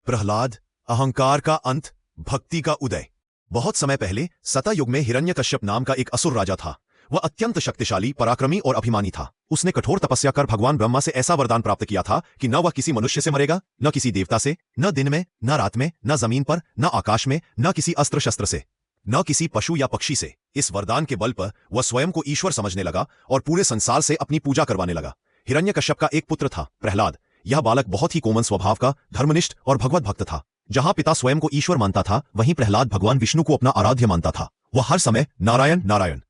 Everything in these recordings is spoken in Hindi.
प्रहलाद, अहंकार का अंत, भक्ति का उदय। बहुत समय पहले सतयुग में हिरण्यकश्यप नाम का एक असुर राजा था। वह अत्यंत शक्तिशाली, पराक्रमी और अभिमानी था। उसने कठोर तपस्या कर भगवान ब्रह्मा से ऐसा वरदान प्राप्त किया था कि न वह किसी मनुष्य से मरेगा, न किसी देवता से, न दिन में, न रात में, न जमीन पर, न आकाश में, न किसी अस्त्र शस्त्र से, न किसी पशु या पक्षी से। इस वरदान के बल पर वह स्वयं को ईश्वर समझने लगा और पूरे संसार से अपनी पूजा करवाने लगा। हिरण्यकश्यप का एक पुत्र था, प्रहलाद। यह बालक बहुत ही कोमल स्वभाव का, धर्मनिष्ठ और भगवत भक्त था। जहां पिता स्वयं को ईश्वर मानता था, वहीं प्रहलाद भगवान विष्णु को अपना आराध्य मानता था। वह हर समय नारायण नारायण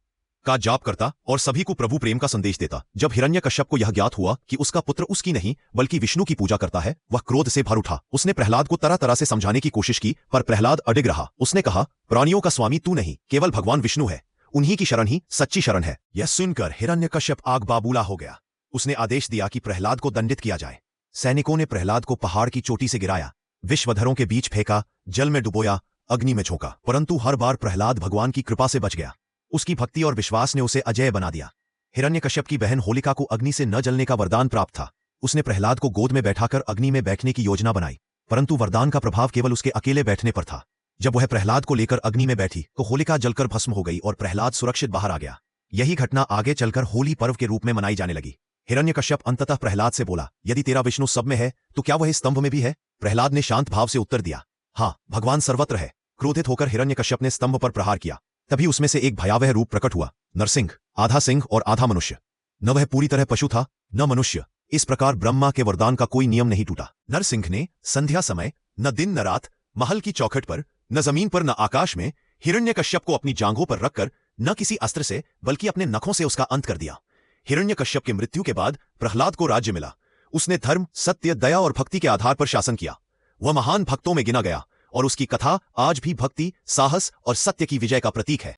का जाप करता और सभी को प्रभु प्रेम का संदेश देता। जब हिरण्यकश्यप को यह ज्ञात हुआ कि उसका पुत्र उसकी नहीं बल्कि विष्णु की पूजा करता है, वह क्रोध से भर उठा। उसने प्रहलाद को तरह तरह से समझाने की कोशिश की, पर प्रहलाद अडिग रहा। उसने कहा, प्राणियों का स्वामी तू नहीं, केवल भगवान विष्णु है। उन्हीं की शरण ही सच्ची शरण है। यह सुनकर हिरण्यकश्यप आग बाबूला हो गया। उसने आदेश दिया कि प्रहलाद को दंडित किया जाए। सैनिकों ने प्रहलाद को पहाड़ की चोटी से गिराया, विश्वधरों के बीच फेंका, जल में डुबोया, अग्नि में झोंका, परंतु हर बार प्रहलाद भगवान की कृपा से बच गया। उसकी भक्ति और विश्वास ने उसे अजेय बना दिया। हिरण्यकश्यप की बहन होलिका को अग्नि से न जलने का वरदान प्राप्त था। उसने प्रहलाद को गोद में बैठाकर अग्नि में बैठने की योजना बनाई, परंतु वरदान का प्रभाव केवल उसके अकेले बैठने पर था। जब वह प्रहलाद को लेकर अग्नि में बैठी तो होलिका जलकर भस्म हो गई और प्रहलाद सुरक्षित बाहर आ गया। यही घटना आगे चलकर होली पर्व के रूप में मनाई जाने लगी। हिरण्यकश्यप अंततः प्रहलाद से बोला, यदि तेरा विष्णु सब में है तो क्या वह स्तंभ में भी है? प्रहलाद ने शांत भाव से उत्तर दिया, हाँ, भगवान सर्वत्र है। क्रोधित होकर हिरण्यकश्यप ने स्तंभ पर प्रहार किया। तभी उसमें से एक भयावह रूप प्रकट हुआ, नरसिंह, आधा सिंह और आधा मनुष्य। न वह पूरी तरह पशु था, न मनुष्य। इस प्रकार ब्रह्मा के वरदान का कोई नियम नहीं टूटा। नरसिंह ने संध्या समय, न दिन न रात, महल की चौखट पर, न जमीन पर, न आकाश में, हिरण्यकश्यप को अपनी जांघों पर रखकर न किसी अस्त्र से बल्कि अपने नखों से उसका अंत कर दिया। हिरण्यकश्यप की मृत्यु के बाद प्रहलाद को राज्य मिला। उसने धर्म, सत्य, दया और भक्ति के आधार पर शासन किया। वह महान भक्तों में गिना गया और उसकी कथा आज भी भक्ति, साहस और सत्य की विजय का प्रतीक है।